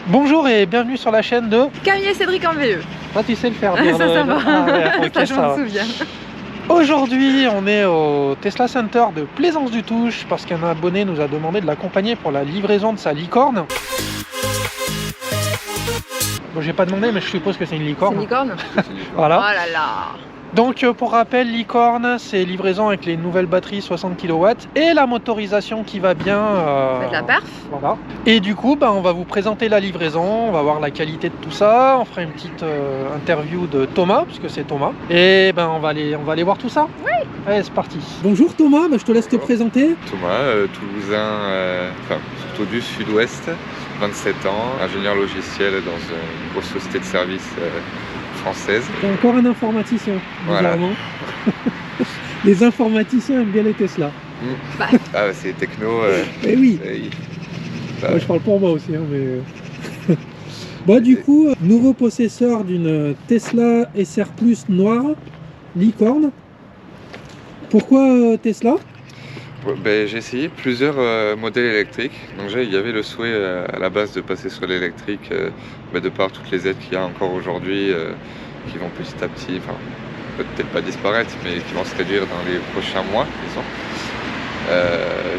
Bonjour et bienvenue sur la chaîne de Camille et Cédric en VE. Ah, tu sais le faire bien. Ça va. Ah, ouais, okay, ça, je m'en souviens. Aujourd'hui, on est au Tesla Center de Plaisance-du-Touche parce qu'un abonné nous a demandé de l'accompagner pour la livraison de sa licorne. Bon, j'ai pas demandé, mais je suppose que c'est une licorne. C'est une licorne. Voilà. Oh là là. Donc pour rappel, licorne, c'est livraison avec les nouvelles batteries 60 kW et la motorisation qui va bien. De la perf. Voilà. Et du coup, on va vous présenter la livraison, on va voir la qualité de tout ça, on fera une petite interview de Thomas, puisque c'est Thomas. Et on va aller voir tout ça. Oui. Allez, c'est parti. Bonjour Thomas, je te laisse te présenter. Thomas, toulousain, surtout du sud-ouest, 27 ans, ingénieur logiciel dans une grosse société de services française. T'es encore un informaticien, bizarrement. Voilà. Les informaticiens aiment bien les Tesla. Bah. Ah, c'est techno. Eh oui. Moi, je parle pour moi aussi, mais... du coup, nouveau possesseur d'une Tesla SR Plus noire, licorne. Pourquoi Tesla? J'ai essayé plusieurs modèles électriques. Donc il y avait le souhait à la base de passer sur l'électrique, de par toutes les aides qu'il y a encore aujourd'hui, qui vont petit à petit, peut-être pas disparaître, mais qui vont se réduire dans les prochains mois, disons.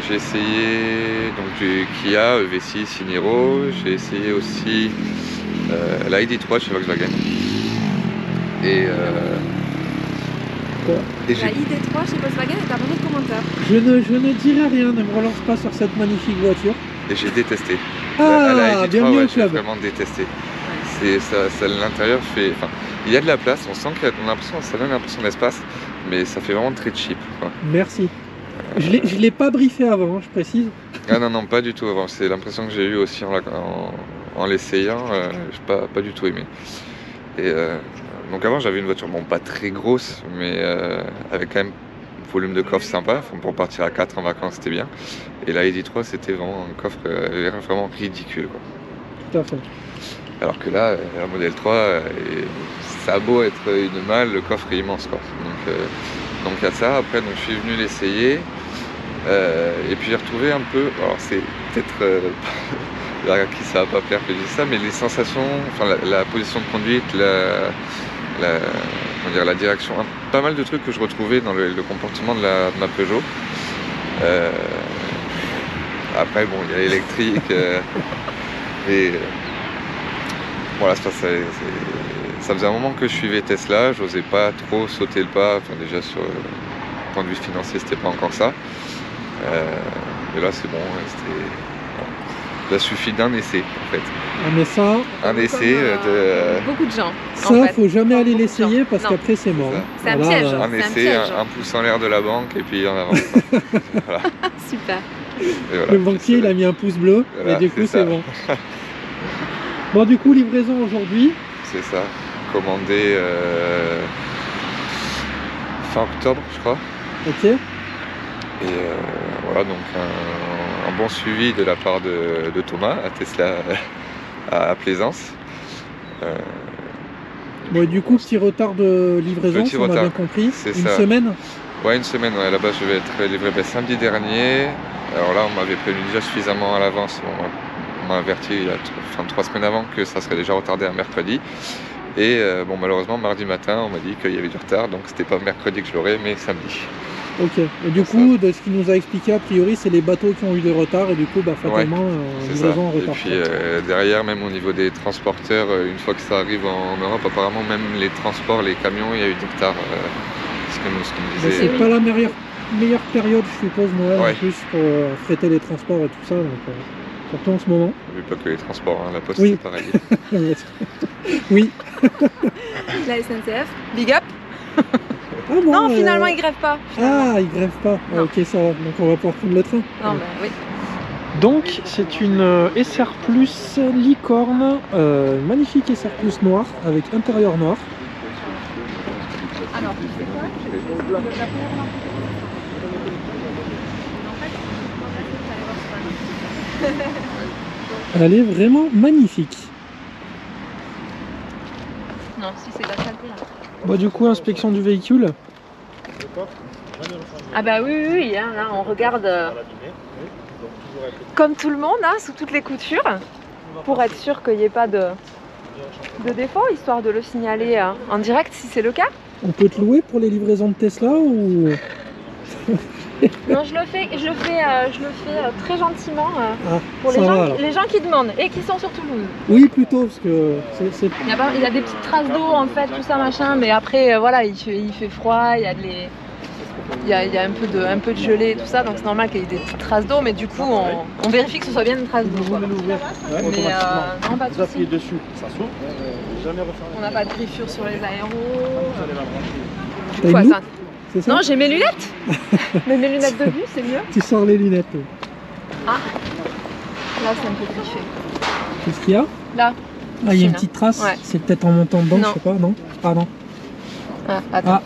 J'ai essayé donc du Kia EV6 Niro, j'ai essayé aussi la ID.3 chez Volkswagen. La ID.3 chez Volkswagen est un bon commentaire. Je ne dirai rien, ne me relance pas sur cette magnifique voiture. Et j'ai détesté. Ah, la ID.3, bienvenue au j'ai club. vraiment détesté. Ça l'intérieur fait... il y a de la place, on sent qu'il y a l'impression, ça donne l'impression d'espace, mais ça fait vraiment très cheap, quoi. Merci. Je l'ai pas briefé avant, je précise. Ah non, pas du tout avant. C'est l'impression que j'ai eue aussi en l'essayant. J'ai pas du tout aimé. Et donc avant, j'avais une voiture, pas très grosse, mais avec quand même un volume de coffre sympa. Pour partir à 4 en vacances, c'était bien. Et la ID.3, c'était vraiment un coffre vraiment ridicule, quoi. Tout à fait. Alors que là, la modèle 3, ça a beau être une malle, le coffre est immense, quoi. Donc il y a ça. Après, je suis venu l'essayer. Et puis j'ai retrouvé un peu, alors c'est peut-être à qui ça va pas plaire que je dise ça, mais les sensations, la position de conduite, la direction, pas mal de trucs que je retrouvais dans le comportement de ma Peugeot. Après il y a l'électrique et voilà, ça faisait un moment que je suivais Tesla, j'osais pas trop sauter le pas, déjà sur le point de vue financier c'était pas encore ça. Et là c'est bon, il a suffi d'un essai en fait. Mais ça, un essai de... Beaucoup de gens. Ça, faut jamais aller l'essayer parce qu'après c'est mort. C'est un piège. Un essai, un pouce en l'air de la banque et puis en avant. Voilà. Super. Voilà, le banquier il a mis un pouce bleu, voilà, et du coup c'est bon. Bon, du coup, livraison aujourd'hui. C'est ça, commandé fin octobre je crois. Ok. Et voilà, donc un bon suivi de la part de Thomas à Tesla à Plaisance. Du coup, petit retard de livraison, si on a bien compris. Une semaine. Ouais, une semaine. Ouais. Là-bas, je vais être livré samedi dernier. Alors là, on m'avait prévenu déjà suffisamment à l'avance. On m'a averti il y a 3 semaines avant que ça serait déjà retardé à mercredi. Et malheureusement, mardi matin, on m'a dit qu'il y avait du retard. Donc, c'était pas mercredi que je l'aurais, mais samedi. Ok, et du coup, de ce qu'il nous a expliqué, a priori, c'est les bateaux qui ont eu des retards et du coup, fatalement, livraison en retard. Et puis derrière, même au niveau des transporteurs, une fois que ça arrive en Europe, apparemment, même les transports, les camions, il y a eu des retards. Ce qu'on me disait. C'est pas la meilleure période, je suppose, Noël, en plus, pour fêter les transports et tout ça, donc, surtout en ce moment. Vu pas que les transports, la poste, oui. C'est pareil. Oui. La SNCF, big up. Ah bon, non, finalement, ils grèvent pas. Ah, ils grèvent pas. Ok, ça va. Donc, on va pouvoir prendre le train. Non, oui. Donc, c'est une SR Plus licorne, magnifique SR Plus noire, avec intérieur noir. Alors, c'est quoi? Elle est vraiment magnifique. Non, si c'est la saleté là. Du coup, inspection du véhicule. Ah bah oui, là on regarde comme tout le monde, sous toutes les coutures. pour être sûr qu'il n'y ait pas de défaut, histoire de le signaler en direct si c'est le cas. On peut te louer pour les livraisons de Tesla ou... Non, je le fais très gentiment pour ça va, alors. les gens qui demandent et qui sont sur Toulouse. Oui, plutôt, parce que c'est... Il y a des petites traces d'eau en fait, tout ça machin, mais après voilà, il fait froid, il y a un peu de gelée et tout ça, donc c'est normal qu'il y ait des petites traces d'eau, mais du coup on vérifie que ce soit bien une trace d'eau. Mais non, pas de soucis. dessus, ça s'ouvre. Jamais refermer. On n'a pas de griffure sur les aéros. T'as une loupe, c'est ça? Non, j'ai mes lunettes. Mais mes lunettes de vue, c'est mieux. Tu sors les lunettes. Ah, là c'est un peu griffé. Qu'est-ce qu'il y a? Là. Ah, il y a une Là. petite trace. Ouais. C'est peut-être en montant dedans, Non. je sais pas, non? Ah non. Ah, attends.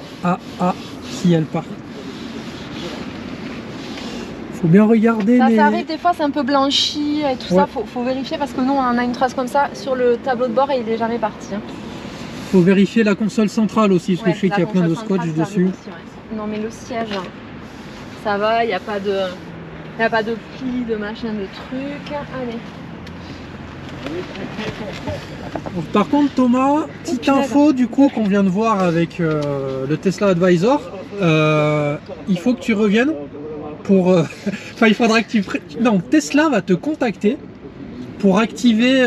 Si elle part. Faut bien regarder les... Ça arrive des fois, c'est un peu blanchi et tout Ouais. ça. Faut vérifier parce que nous on en a une trace comme ça sur le tableau de bord et il est jamais parti. Hein. Faut vérifier la console centrale aussi, parce que je sais qu'il y a plein de console scotch centrale, ça dessus. arrive aussi, ouais. Non mais le siège, ça va, il n'y a pas de plis, de machin, de trucs. Allez. Par contre, Thomas, petite info du coup qu'on vient de voir avec le Tesla Advisor, il faut que tu reviennes pour... Enfin, il faudra que tu... Non, Tesla va te contacter pour activer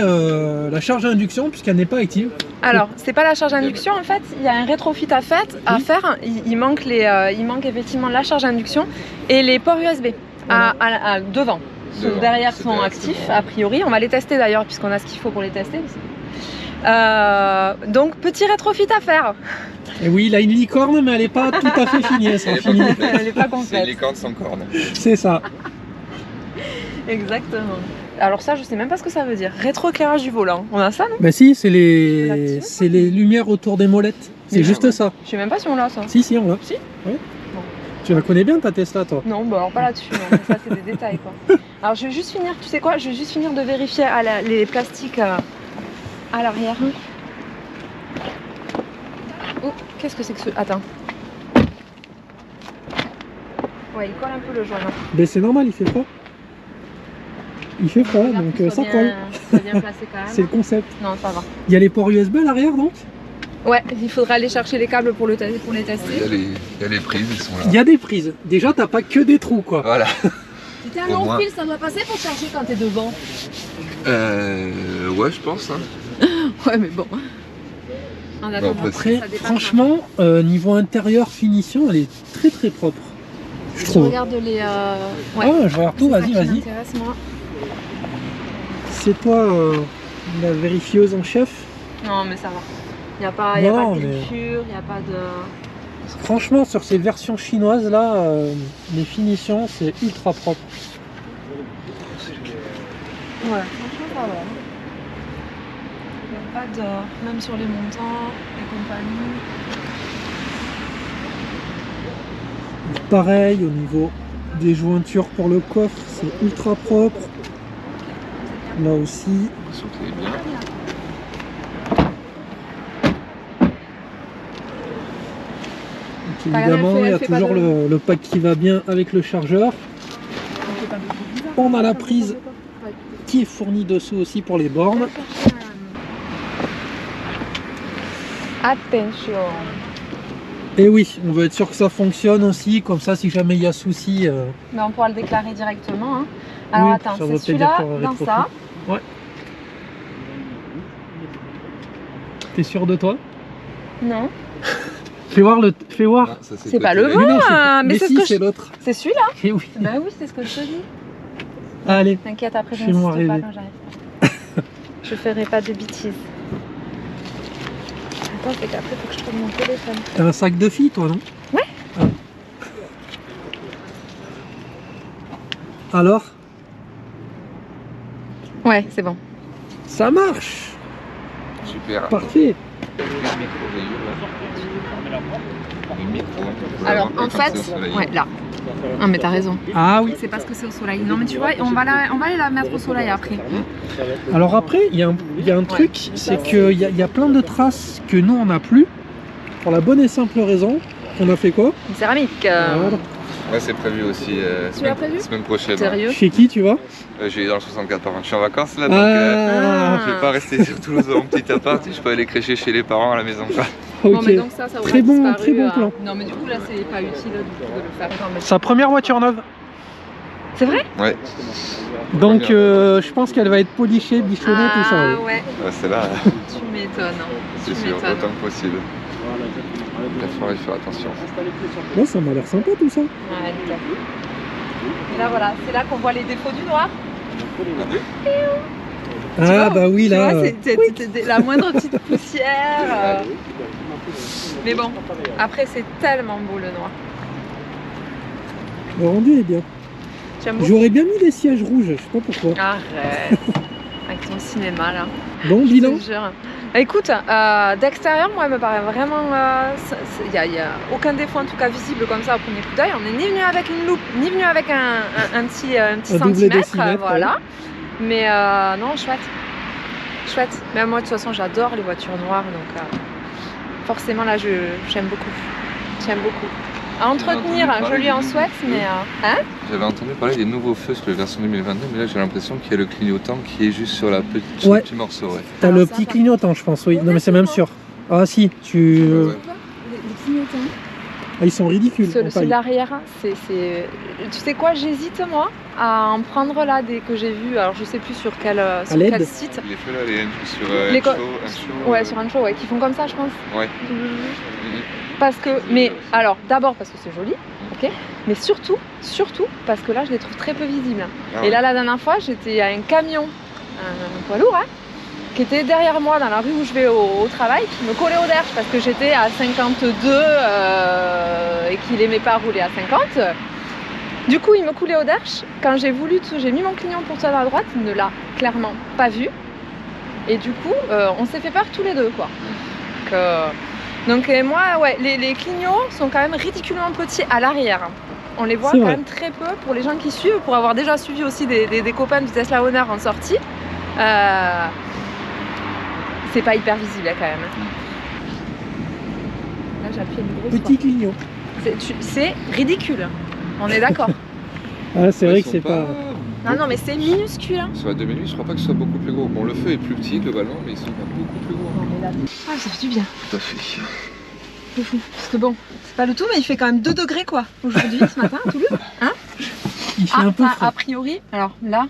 la charge à induction puisqu'elle n'est pas active. Alors, c'est pas la charge d'induction en fait, il y a un rétrofit à faire. Il manque effectivement la charge d'induction et les ports USB devant. Ceux derrière sont actifs a priori. On va les tester d'ailleurs puisqu'on a ce qu'il faut pour les tester aussi. Donc petit rétrofit à faire. Et oui, il a une licorne mais elle n'est pas tout à fait finie. Elle Elle n'est pas C'est complète. les cordes sans cornes. C'est ça. Exactement. Alors ça, je sais même pas ce que ça veut dire. Rétroéclairage du volant. On a ça, non? Bah si, c'est les lumières autour des molettes. C'est Mais juste ouais. ça. Je sais même pas si on l'a ça. Si, on l'a. Si. Ouais. Bon. Tu la connais bien ta Tesla, toi? Non, bah alors pas là-dessus. Non. Mais ça, c'est des détails quoi. Alors je vais juste finir. Tu sais quoi? Je vais juste finir de vérifier les plastiques à l'arrière. Oh, qu'est-ce que c'est que ce... Attends. Ouais, il colle un peu le joint. Là. Ben c'est normal, il fait froid. Il fait froid, Regarde donc qu'il ça soit colle. bien- soit bien placé quand même. C'est le concept. Non, ça va. Il y a les ports USB à l'arrière, donc? Ouais, il faudra aller chercher les câbles pour les tester. Il y a les prises, ils sont là. Il y a des prises. Déjà, t'as pas que des trous, quoi. Voilà. C'était Au un long moins. fil, ça doit passer pour charger quand t'es devant. Ouais, je pense. Hein. Ouais, mais bon. En attendant, après, Après, ça dépasse, franchement, niveau intérieur, finition, elle est très très propre. Je Je trouve. regarde les. Ouais. Ah, je regarde tout, C'est ça vas-y, qui vas-y. m'intéresse, moi. C'est toi la vérifieuse en chef. Non, mais ça va. Il n'y a pas, y a Non, pas de mais- griffure, il n'y a pas de. Franchement, sur ces versions chinoises là, les finitions, c'est ultra propre. Ouais, franchement, ça va. Il n'y a pas de. Même sur les montants et compagnie. Pareil, au niveau des jointures pour le coffre, c'est ultra propre. Là aussi. Surtout qu'il est bien. Donc, évidemment, il y a toujours le pack qui va bien avec le chargeur. On a la prise qui est fournie dessous aussi pour les bornes. Attention. Et oui, on veut être sûr que ça fonctionne aussi, comme ça si jamais il y a souci. Mais on pourra le déclarer directement. Hein. Alors Oui, attends, ça va c'est peut-être celui-là dire pour dans rétrofit. ça. Ouais. T'es sûr de toi? Non. Fais voir le. Fais voir. Non, ça, C'est pas le côté- bon. non, mais c'est si, ce que c'est je- l'autre. C'est celui-là. Eh oui. Bah oui, c'est ce que je te dis. Allez. T'inquiète, après je Fais-moi n'insiste pas rêver. quand j'arrive. Je ferai pas de bêtises. Attends, c'est qu'après faut que je trouve mon téléphone. T'as un sac de filles, toi, non? Ouais. Ah. Alors? Ouais, c'est bon. Ça marche. Super. Parfait. Le micro, j'ai eu, là. Le micro. on peut Alors l'avoir en comme ça fait, au soleil. ouais là. Non mais t'as raison. Ah oui. C'est parce que c'est au soleil. Non mais tu vois, on va aller la mettre au soleil après. Alors après, il y a un truc, c'est qu'il y a plein de traces que nous on n'a plus. Pour la bonne et simple raison qu'on a fait quoi? Une céramique. Voilà. Ouais, c'est prévu aussi. Tu l'as prévu? Semaine prochaine. Sérieux? Chez qui tu vas? J'ai dans le 64 par contre. Je suis en vacances là, donc je vais pas rester sur Toulouse dans mon petit appart. Je peux aller crécher chez les parents à la maison. Ok. Bon, mais donc ça aura Très bon disparu, plan. Non, mais du coup, là, c'est pas utile du coup, de le faire. Non, mais... Sa première voiture neuve. C'est vrai? Ouais. Donc je pense qu'elle va être polichée, bichonnée, tout ça. Ah ouais. ouais, Ouais, c'est là, tu m'étonnes. c'est sûr, autant que possible. Il va falloir y faire attention. Ouais, ça m'a l'air sympa tout ça. Ouais, nickel. Et là, voilà, c'est là qu'on voit les défauts du noir. Tu Ah vois, bah oui tu là. vois, c'est la moindre petite poussière. Mais bon, après, c'est tellement beau le noir. Le rendu est bien. J'aime beaucoup. J'aurais bien mis des sièges rouges, je sais pas pourquoi. Arrête. Avec ton cinéma là. Bon, Je bilan. te jure. Écoute, d'extérieur, moi, elle me paraît vraiment. Il n'y a aucun défaut en tout cas visible comme ça au premier coup d'œil. On n'est ni venu avec une loupe, ni venu avec un petit double centimètre. décimètre, Voilà. Mais non, chouette. Chouette. Mais moi, de toute façon, j'adore les voitures noires. Donc forcément, là, j'aime beaucoup. J'aime beaucoup. À entretenir, je lui en souhaite, mais. Hein? J'avais entendu parler des nouveaux feux sur la version 2022, mais là j'ai l'impression qu'il y a le clignotant qui est juste sur, sur Ouais. le petit morceau. Ouais. T'as Alors le ça, petit par- clignotant, je pense, oui. Non, mais c'est même sûr. Ah si, tu. Ouais. Les clignotants. Ah, ils sont ridicules. Ceux en de paille. l'arrière, c'est... Tu sais quoi, j'hésite moi à en prendre là des que j'ai vu. Alors je sais plus sur quel LED? site. Les feux là, sur Les co- Encho, Ouais, sur un show, ouais, qui font comme ça, je pense. Ouais. Parce que, mais alors, d'abord parce que c'est joli, ok. Mais surtout parce que là, je les trouve très peu visibles. Ah Et ouais. là, la dernière fois, j'étais à un camion, un poids lourd, hein, qui était derrière moi dans la rue où je vais au travail, qui me collait au derche parce que j'étais à 52 et qu'il aimait pas rouler à 50. Du coup, il me coulait au derche. Quand j'ai mis mon clignon pour tourner à droite, il ne l'a clairement pas vu. Et du coup, on s'est fait peur tous les deux, quoi. Donc moi, ouais, les clignots sont quand même ridiculement petits à l'arrière. On les voit C'est quand vrai. même très peu pour les gens qui suivent, pour avoir déjà suivi aussi des copains du Tesla Honor en sortie. C'est pas hyper visible quand même. Là, j'appuie une grosse Petit clignot. fois. C'est ridicule. On est d'accord. Ah, c'est Ouais, vrai ils que sont c'est pas. Non, non, mais c'est minuscule. Hein. Sur la 2008, je crois pas que ce soit beaucoup plus gros. Bon, le feu est plus petit globalement, mais ils sont pas beaucoup plus gros. Non, mais là... Ah, ça fait du bien. Tout à fait. C'est fou. Parce que bon, c'est pas le tout, mais il fait quand même 2 degrés quoi. Aujourd'hui, ce matin, à Toulouse. Hein? Il fait un peu frais. A priori, alors là,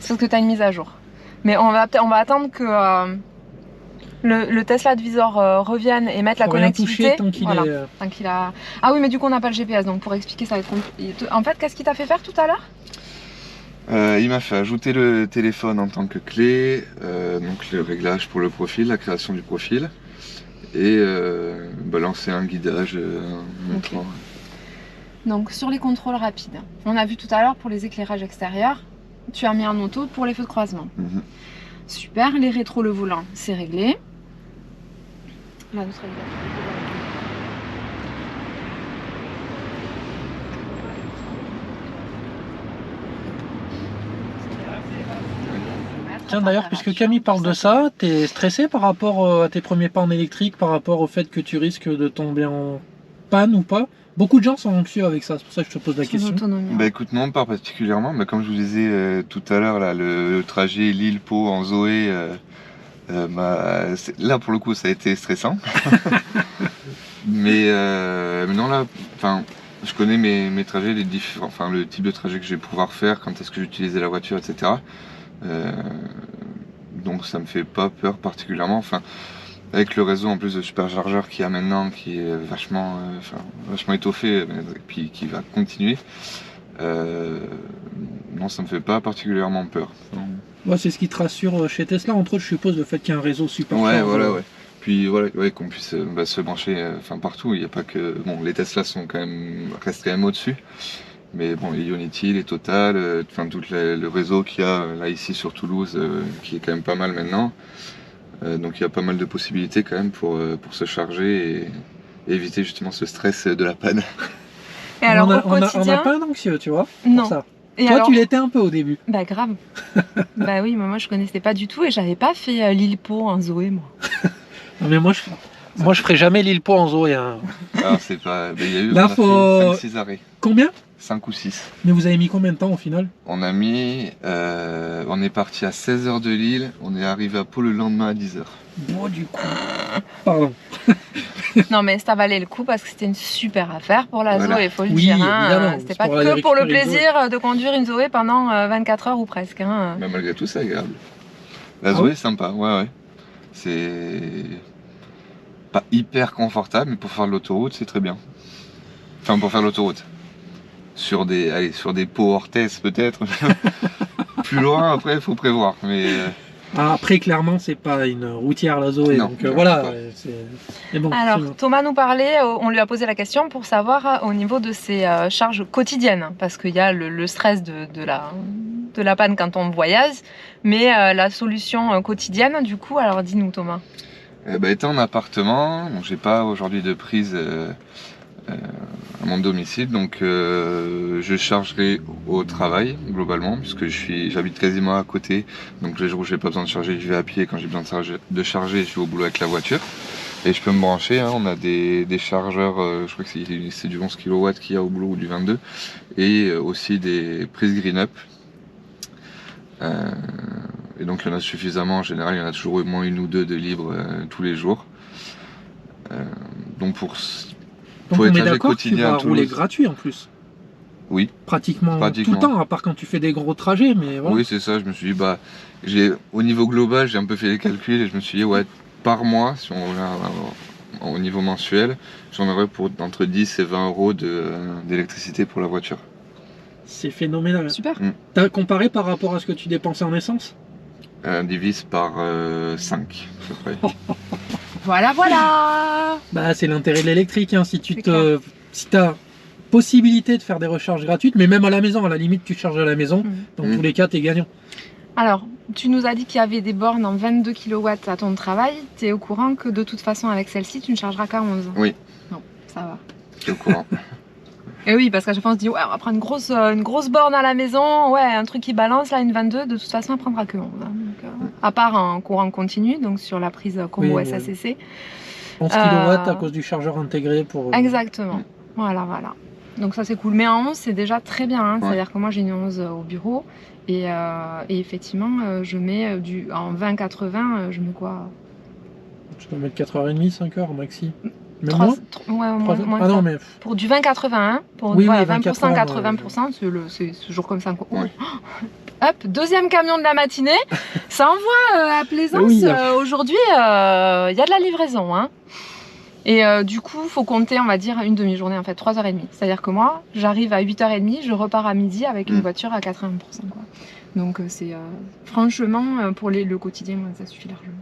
c'est parce que tu as une mise à jour. Mais on va attendre que le Tesla Advisor revienne et mettre la Faut rien connectivité. toucher tant qu'il Voilà, est. tant qu'il a... Ah oui, mais du coup, on n'a pas le GPS, donc pour expliquer, ça va être compliqué. En fait, qu'est-ce qu'il t'a fait faire tout à l'heure? Il m'a fait ajouter le téléphone en tant que clé, donc le réglage pour le profil, la création du profil, et lancer un guidage montrant. Donc, sur les contrôles rapides, on a vu tout à l'heure pour les éclairages extérieurs, tu as mis en auto pour les feux de croisement. Mhm. Super, les rétros, le volant, c'est réglé. Là, notre réglage. Tiens d'ailleurs, puisque Camille parle de ça, t'es stressé par rapport à tes premiers pas en électrique, par rapport au fait que tu risques de tomber en panne ou pas? Beaucoup de gens sont anxieux avec ça, c'est pour ça que je te pose la Son question. autonomie. Bah écoute, non, pas particulièrement, mais comme je vous disais tout à l'heure, là, le trajet Lille-Pau en Zoé, là pour le coup ça a été stressant. mais non, là, je connais mes trajets, le type de trajet que je vais pouvoir faire, quand est-ce que j'utilisais la voiture, etc. Donc ça me fait pas peur particulièrement. Avec le réseau en plus de superchargeurs qu'il y a maintenant, qui est vachement étoffé, et puis qui va continuer, non, ça me fait pas particulièrement peur. Ouais, c'est ce qui te rassure chez Tesla, entre autres, je suppose, le fait qu'il y a un réseau super Ouais, fort. voilà, ouais. Puis voilà, ouais, qu'on puisse se brancher partout. Il n'y a pas que. Bon, les Tesla restent quand même au-dessus. Mais bon, les Ionity, les Total, tout le réseau qu'il y a là ici sur Toulouse, qui est quand même pas mal maintenant. Donc il y a pas mal de possibilités quand même pour se charger et éviter justement ce stress de la panne. Et alors, au on quotidien, n'a pas d'anxieux, tu vois, non. pour ça. Et Toi, alors, tu l'étais un peu au début. bah grave. Bah oui, mais moi je connaissais pas du tout et j'avais pas fait Lille-Pau en Zoé, moi. Non, mais moi, Moi, je ferai jamais l'île Pau en Zoé. Hein. Alors, c'est pas. Ben, il y a eu Là, faut... 5-6 arrêts. Combien? 5 ou 6. Mais vous avez mis combien de temps au final? On a mis. On est parti à 16h de Lille, on est arrivé à Pau le lendemain à 10h. Bon, du coup. Pardon. Non, mais ça valait le coup parce que c'était une super affaire pour la Voilà. Zoé, il faut le Oui, dire. évidemment. C'était C'est pas pour aller que pour le récupérer une plaisir de conduire une Zoé pendant 24 heures ou presque. Hein. Mais malgré tout, c'est agréable. La Ah Zoé ouais est sympa, ouais. C'est pas hyper confortable, mais pour faire de l'autoroute, c'est très bien. Enfin, pour faire de l'autoroute. Sur des Pau Orthez peut-être. Plus loin, après, il faut prévoir. Mais Après, clairement, c'est pas une routière la Zoé. Non, Donc non, voilà. pas. Mais bon, Alors, c'est bon. Thomas nous parlait, on lui a posé la question pour savoir au niveau de ses charges quotidiennes, parce qu'il y a le stress de la panne quand on voyage, mais la solution quotidienne, du coup, alors dis-nous Thomas. étant en appartement, donc j'ai pas aujourd'hui de prise à mon domicile, donc je chargerai au travail globalement, puisque j'habite quasiment à côté, donc les jours où j'ai pas besoin de charger, je vais à pied, quand j'ai besoin de charger, je vais au boulot avec la voiture. Et je peux me brancher, hein, on a des chargeurs, je crois que c'est du 11 kW qu'il y a au boulot ou du 22, et aussi des prises Green Up. Et donc il y en a suffisamment, en général il y en a toujours au moins une ou deux de libre tous les jours. Donc pour Donc on les est trajets d'accord, tu quotidiens vas à Toulouse. rouler gratuit en plus. Oui. Pratiquement tout le temps, à part quand tu fais des gros trajets. Mais voilà. Oui, c'est ça, je me suis dit, au niveau global, j'ai un peu fait les calculs et je me suis dit, ouais, par mois, si on regarde au niveau mensuel, j'en aurais pour entre 10 et 20 euros d'électricité pour la voiture. C'est phénoménal. Super. T'as comparé par rapport à ce que tu dépensais en essence? Divise par 5, à peu près. Voilà. Bah, c'est l'intérêt de l'électrique. Hein. Si C'est clair. t'as possibilité de faire des recharges gratuites, mais même à la maison, à la limite, tu charges à la maison. Dans tous les cas, t'es gagnant. Alors, tu nous as dit qu'il y avait des bornes en 22 kW à ton travail. Tu es au courant que de toute façon, avec celle-ci, tu ne chargeras qu'à 11? Oui. Non, ça va. Je suis au courant. Et oui, parce qu'à chaque fois, on se dit, ouais, on va prendre une grosse borne à la maison. Ouais, un truc qui balance, là, une 22, de toute façon, on prendra que 11. Hein. Donc, à part en courant continu, donc sur la prise combo Oui, SACC. 11 kW à cause du chargeur intégré pour... Exactement. Voilà. Donc ça, c'est cool. Mais en 11, c'est déjà très bien. Hein. Ouais. C'est-à-dire que moi, j'ai une 11 au bureau. Et effectivement, je mets en 20-80, je mets quoi? Tu peux mettre 4h30, 5h maxi. Même 3, moins ouais, moins Ah que non, ça. mais... Pour du 20-80, pour Oui, voilà, oui, 20%, 20-80, 80%, c'est toujours comme ça. Ouais. Hop, deuxième camion de la matinée. Ça envoie à Plaisance. Oui. Aujourd'hui, il y a de la livraison. Hein. Et du coup, il faut compter, on va dire, une demi-journée, en fait, 3h30. C'est-à-dire que moi, j'arrive à 8h30, je repars à midi avec une voiture à 80%. Quoi. Donc c'est franchement, pour le quotidien, ça suffit largement.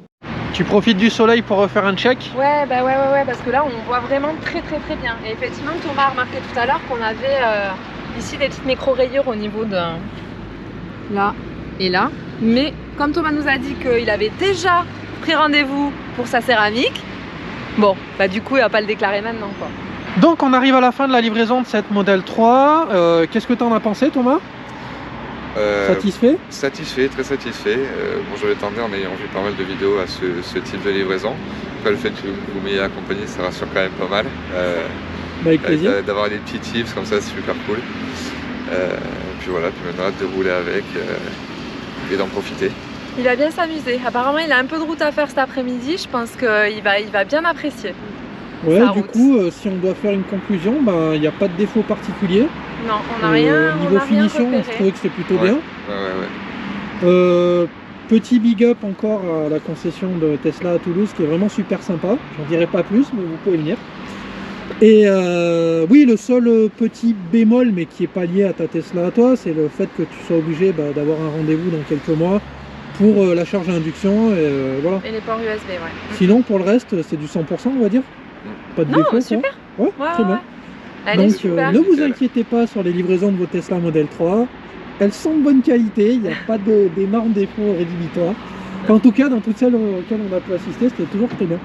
Tu profites du soleil pour refaire un check? Ouais, parce que là, on voit vraiment très bien. Et effectivement, Thomas a remarqué tout à l'heure qu'on avait ici des petites micro-rayures au niveau de là et là. Mais comme Thomas nous a dit qu'il avait déjà pris rendez-vous pour sa céramique, bon, bah du coup, il va pas le déclarer maintenant, quoi. Donc on arrive à la fin de la livraison de cette Model 3. Qu'est-ce que tu en as pensé, Thomas? Satisfait? Satisfait, très satisfait. Bon, je l'attendais en ayant vu pas mal de vidéos à ce type de livraison. Après, le fait que vous m'ayez accompagné, ça rassure quand même pas mal. Avec plaisir. D'avoir des petits tips comme ça, c'est super cool. Puis voilà, puis maintenant hâte de rouler avec et d'en profiter. Il va bien s'amuser. Apparemment, il a un peu de route à faire cet après-midi. Je pense qu'il va bien apprécier. Ouais, sa du route. coup, si on doit faire une conclusion, il n'y a pas de défaut particulier. Non, on n'a rien. Niveau finition, repéré. je trouvais que c'était plutôt Ouais. bien. Ouais. Petit big up encore à la concession de Tesla à Toulouse qui est vraiment super sympa. J'en dirai pas plus, mais vous pouvez venir. Et oui, le seul petit bémol, mais qui est pas lié à ta Tesla à toi, c'est le fait que tu sois obligé d'avoir un rendez-vous dans quelques mois pour la charge à induction. Et, voilà. Et les ports USB, ouais. Sinon, pour le reste, c'est du 100%, on va dire. Pas de Non, défaut. quoi. super. Ouais, très bien. Elle est Donc super. ne vous Nickel. inquiétez pas sur les livraisons de vos Tesla Model 3. Elles sont de bonne qualité, il n'y a pas d'énormes défauts rédhibitoires. En tout cas, dans toutes celles auxquelles on a pu assister, c'était toujours très bien.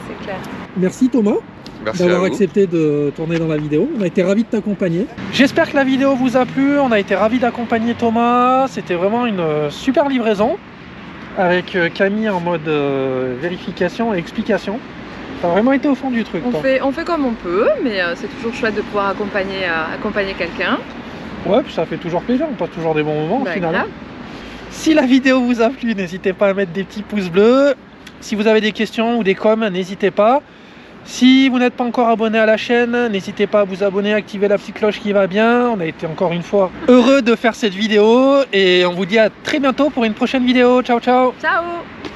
C'est clair. Merci Thomas Merci à d'avoir vous. accepté de tourner dans la vidéo. On a été ravis de t'accompagner. J'espère que la vidéo vous a plu. On a été ravis d'accompagner Thomas. C'était vraiment une super livraison avec Camille en mode vérification et explication. T'as vraiment été au fond du truc, toi. On fait comme on peut, mais c'est toujours chouette de pouvoir accompagner quelqu'un. Ouais, puis ça fait toujours plaisir, on passe toujours des bons moments, Bah, finalement. grave. Si la vidéo vous a plu, n'hésitez pas à mettre des petits pouces bleus. Si vous avez des questions ou des coms, n'hésitez pas. Si vous n'êtes pas encore abonné à la chaîne, n'hésitez pas à vous abonner, activer la petite cloche qui va bien. On a été encore une fois heureux de faire cette vidéo et on vous dit à très bientôt pour une prochaine vidéo. Ciao, ciao! Ciao!